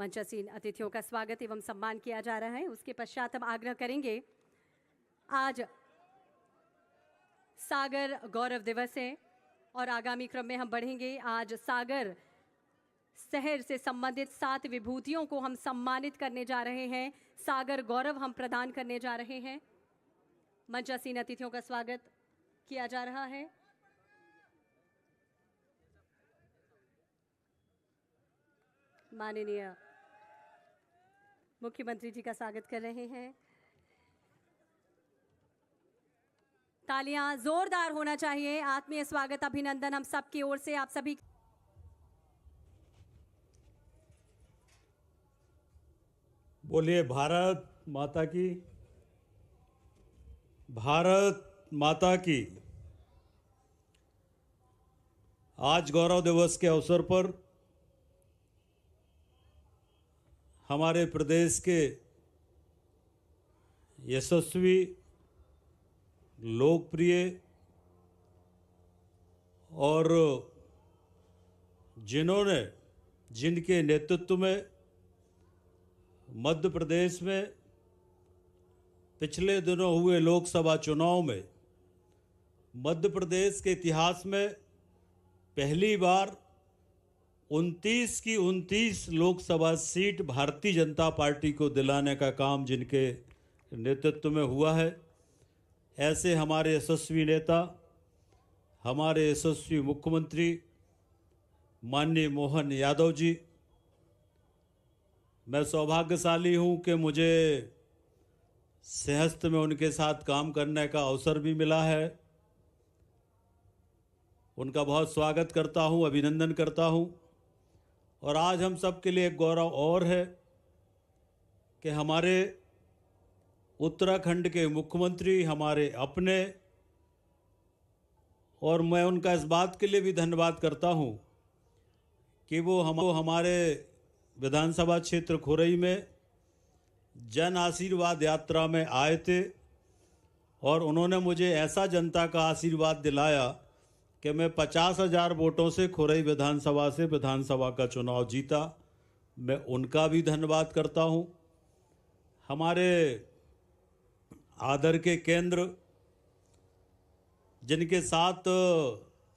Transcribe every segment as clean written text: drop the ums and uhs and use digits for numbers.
मंचासीन अतिथियों का स्वागत एवं सम्मान किया जा रहा है। उसके पश्चात हम आग्रह करेंगे, आज सागर गौरव दिवस है और आगामी क्रम में हम बढ़ेंगे। आज सागर शहर से संबंधित 7 विभूतियों को हम सम्मानित करने जा रहे हैं। सागर गौरव हम प्रदान करने जा रहे हैं। मंचासीन अतिथियों का स्वागत किया जा रहा है। माननीय मुख्यमंत्री जी का स्वागत कर रहे हैं। तालियां जोरदार होना चाहिए। आत्मीय स्वागत अभिनंदन हम सबकी ओर से आप सभी। बोलिए भारत माता की, भारत माता की। आज गौरव दिवस के अवसर पर हमारे प्रदेश के यशस्वी, लोकप्रिय और जिनके नेतृत्व में मध्य प्रदेश में पिछले दिनों हुए लोकसभा चुनाव में मध्य प्रदेश के इतिहास में पहली बार 29 की 29 लोकसभा सीट भारतीय जनता पार्टी को दिलाने का काम जिनके नेतृत्व में हुआ है, ऐसे हमारे यशस्वी नेता, हमारे यशस्वी मुख्यमंत्री माननीय मोहन यादव जी, मैं सौभाग्यशाली हूं कि मुझे सहस्त्र में उनके साथ काम करने का अवसर भी मिला है। उनका बहुत स्वागत करता हूं, अभिनंदन करता हूं। और आज हम सब के लिए एक गौरव और है कि हमारे उत्तराखंड के मुख्यमंत्री हमारे अपने, और मैं उनका इस बात के लिए भी धन्यवाद करता हूं कि वो हमारे विधानसभा क्षेत्र खुरई में जन आशीर्वाद यात्रा में आए थे और उन्होंने मुझे ऐसा जनता का आशीर्वाद दिलाया कि मैं 50,000 वोटों से खुरई विधानसभा से विधानसभा का चुनाव जीता। मैं उनका भी धन्यवाद करता हूं। हमारे आदर के केंद्र जिनके साथ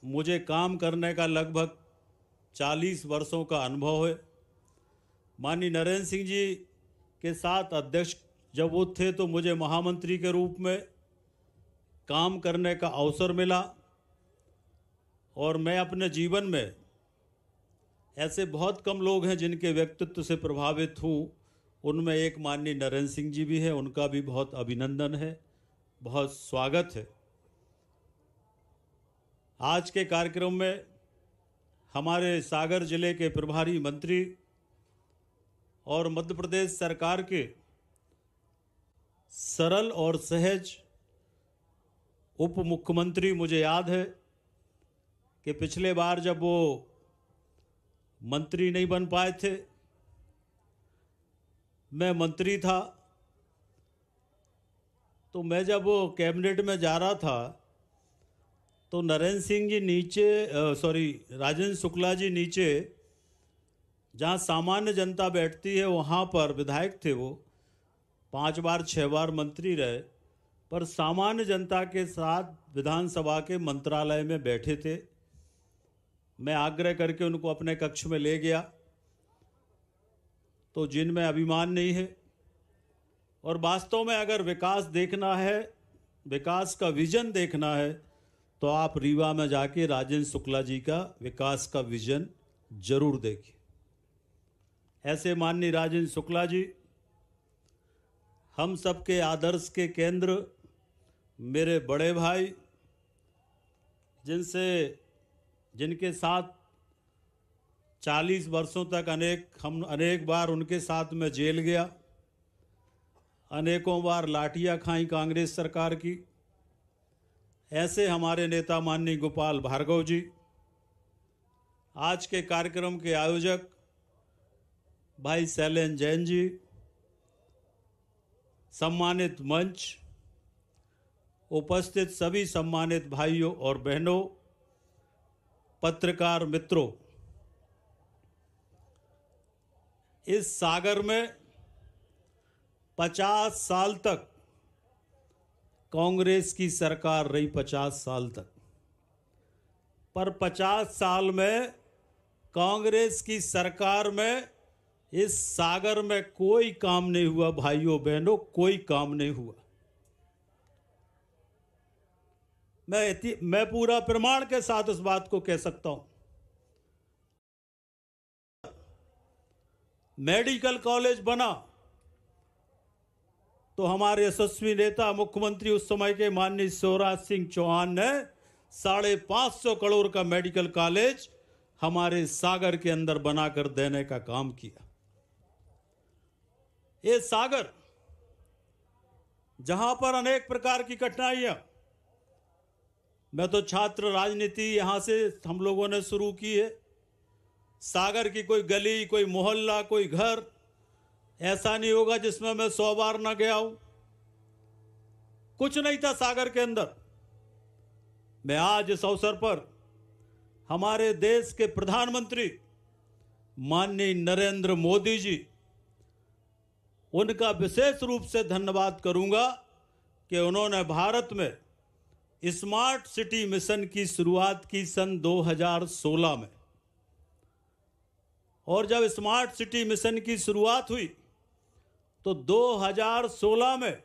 मुझे काम करने का लगभग 40 वर्षों का अनुभव है, माननीय नरेंद्र सिंह जी के साथ अध्यक्ष जब वो थे तो मुझे महामंत्री के रूप में काम करने का अवसर मिला। और मैं अपने जीवन में ऐसे बहुत कम लोग हैं जिनके व्यक्तित्व से प्रभावित हूँ, उनमें एक माननीय नरेंद्र सिंह जी भी हैं। उनका भी बहुत अभिनंदन है, बहुत स्वागत है। आज के कार्यक्रम में हमारे सागर जिले के प्रभारी मंत्री और मध्य प्रदेश सरकार के सरल और सहज उप मुख्यमंत्री, मुझे याद है कि पिछले बार जब वो मंत्री नहीं बन पाए थे, मैं मंत्री था, तो मैं जब वो कैबिनेट में जा रहा था तो नरेंद्र सिंह जी राजेंद्र शुक्ला जी नीचे जहाँ सामान्य जनता बैठती है वहाँ पर विधायक थे। वो 5 बार 6 बार मंत्री रहे, पर सामान्य जनता के साथ विधानसभा के मंत्रालय में बैठे थे। मैं आग्रह करके उनको अपने कक्ष में ले गया, तो जिनमें अभिमान नहीं है। और वास्तव में अगर विकास देखना है, विकास का विजन देखना है, तो आप रीवा में जाके राजेंद्र शुक्ला जी का विकास का विजन जरूर देखिए। ऐसे माननीय राजेंद्र शुक्ला जी हम सबके आदर्श के केंद्र, मेरे बड़े भाई, जिनके साथ 40 वर्षों तक अनेक बार उनके साथ में जेल गया, अनेकों बार लाठियां खाई कांग्रेस सरकार की। ऐसे हमारे नेता माननीय गोपाल भार्गव जी, आज के कार्यक्रम के आयोजक भाई शैलेंद्र जैन जी, सम्मानित मंच, उपस्थित सभी सम्मानित भाइयों और बहनों, पत्रकार मित्रों, इस सागर में 50 साल तक कांग्रेस की सरकार रही, 50 साल तक। पर 50 साल में कांग्रेस की सरकार में इस सागर में कोई काम नहीं हुआ भाइयों बहनों, कोई काम नहीं हुआ। मैं पूरा प्रमाण के साथ इस बात को कह सकता हूं। मेडिकल कॉलेज बना तो हमारे यशस्वी नेता मुख्यमंत्री उस समय के माननीय शिवराज सिंह चौहान ने 550 करोड़ का मेडिकल कॉलेज हमारे सागर के अंदर बनाकर देने का काम किया। ये सागर जहां पर अनेक प्रकार की कठिनाइयां, मैं तो छात्र राजनीति यहां से हम लोगों ने शुरू की है। सागर की कोई गली, कोई मोहल्ला, कोई घर ऐसा नहीं होगा जिसमें मैं 100 बार ना गया हूं। कुछ नहीं था सागर के अंदर। मैं आज इस अवसर पर हमारे देश के प्रधानमंत्री माननीय नरेंद्र मोदी जी, उनका विशेष रूप से धन्यवाद करूंगा कि उन्होंने भारत में स्मार्ट सिटी मिशन की शुरुआत की सन 2016 में। और जब स्मार्ट सिटी मिशन की शुरुआत हुई तो 2016 में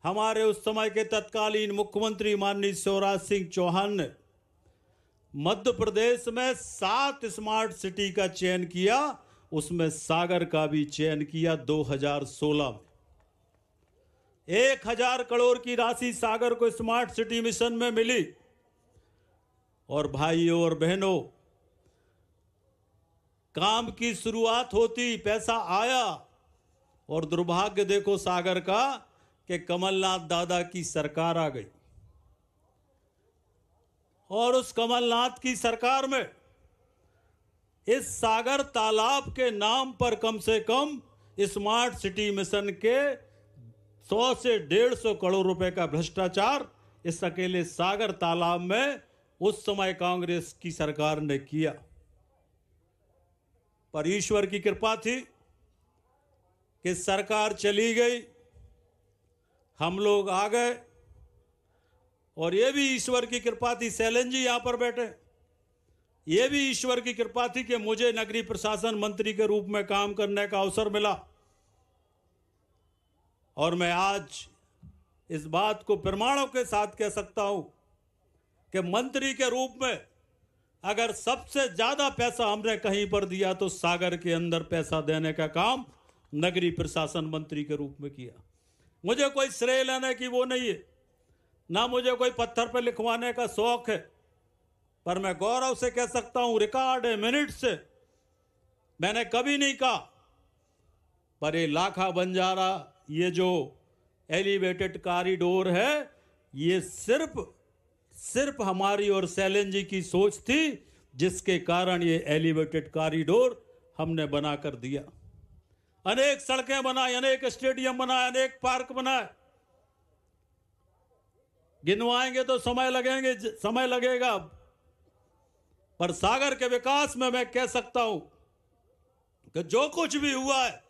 हमारे उस समय के तत्कालीन मुख्यमंत्री माननीय शिवराज सिंह चौहान ने मध्य प्रदेश में 7 स्मार्ट सिटी का चयन किया, उसमें सागर का भी चयन किया 2016 में। 1000 करोड़ की राशि सागर को स्मार्ट सिटी मिशन में मिली। और भाइयों और बहनों, काम की शुरुआत होती, पैसा आया, और दुर्भाग्य देखो सागर का कि कमलनाथ दादा की सरकार आ गई। और उस कमलनाथ की सरकार में इस सागर तालाब के नाम पर कम से कम स्मार्ट सिटी मिशन के 100 से 150 करोड़ रुपए का भ्रष्टाचार इस अकेले सागर तालाब में उस समय कांग्रेस की सरकार ने किया। पर ईश्वर की कृपा थी कि सरकार चली गई, हम लोग आ गए। और यह भी ईश्वर की कृपा थी, शैलेंद्र जी यहां पर बैठे, यह भी ईश्वर की कृपा थी कि मुझे नगरीय प्रशासन मंत्री के रूप में काम करने का अवसर मिला। और मैं आज इस बात को प्रमाणों के साथ कह सकता हूं कि मंत्री के रूप में अगर सबसे ज्यादा पैसा हमने कहीं पर दिया तो सागर के अंदर पैसा देने का काम नगरीय प्रशासन मंत्री के रूप में किया। मुझे कोई श्रेय लेने की वो नहीं है, ना मुझे कोई पत्थर पर लिखवाने का शौक है, पर मैं गौरव से कह सकता हूं, रिकॉर्ड है, मिनट से, मैंने कभी नहीं कहा पर ये लाखा बंजारा, ये जो एलिवेटेड कॉरिडोर है, ये सिर्फ हमारी और शैलेंद्र जी की सोच थी, जिसके कारण ये एलिवेटेड कॉरिडोर हमने बनाकर दिया। अनेक सड़कें बनाई, अनेक स्टेडियम बनाए, अनेक पार्क बनाए। गिनवाएंगे तो समय लगेगा, पर सागर के विकास में मैं कह सकता हूं कि जो कुछ भी हुआ है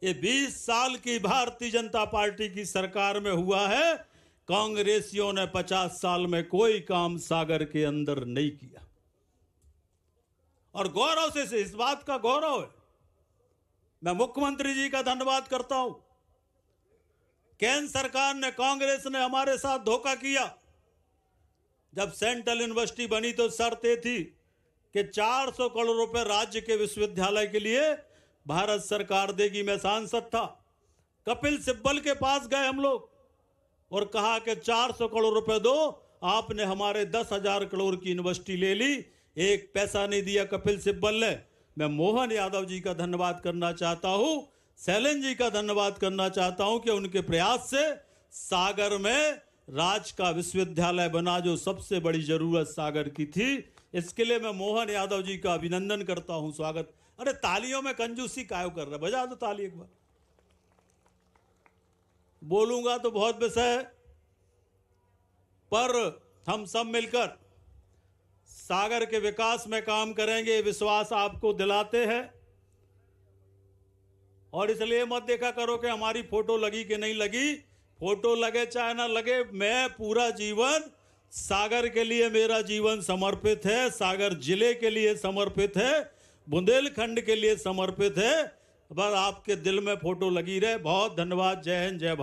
ये 20 साल की भारतीय जनता पार्टी की सरकार में हुआ है। कांग्रेसियों ने 50 साल में कोई काम सागर के अंदर नहीं किया। और गौरव से इस बात का गौरव है, मैं मुख्यमंत्री जी का धन्यवाद करता हूं। केंद्र सरकार ने, कांग्रेस ने हमारे साथ धोखा किया। जब सेंट्रल यूनिवर्सिटी बनी तो शर्त ये थी कि 400 करोड़ रुपए राज्य के विश्वविद्यालय के लिए भारत सरकार देगी। मैं सांसद था, कपिल सिब्बल के पास गए हम लोग और कहा कि 400 करोड़ रुपए दो। आपने हमारे 10,000 करोड़ की यूनिवर्सिटी ले ली, एक पैसा नहीं दिया कपिल सिब्बल ने। मैं मोहन यादव जी का धन्यवाद करना चाहता हूं, शैलेंद्र जी का धन्यवाद करना चाहता हूं कि उनके प्रयास से सागर में राज का विश्वविद्यालय बना, जो सबसे बड़ी जरूरत सागर की थी। इसके लिए मैं मोहन यादव जी का अभिनंदन करता हूं, स्वागत। अरे तालियों में कंजूसी काहे कर रहे, बजा दो ताली एक बार। बोलूंगा तो बहुत विषय है, पर हम सब मिलकर सागर के विकास में काम करेंगे, विश्वास आपको दिलाते हैं। और इसलिए मत देखा करो कि हमारी फोटो लगी कि नहीं लगी। फोटो लगे चाहे ना लगे, मैं पूरा जीवन सागर के लिए, मेरा जीवन समर्पित है, सागर जिले के लिए समर्पित है, बुंदेलखंड के लिए समर्पित है। बस आपके दिल में फोटो लगी रहे। बहुत धन्यवाद। जय हिंद, जय भारत।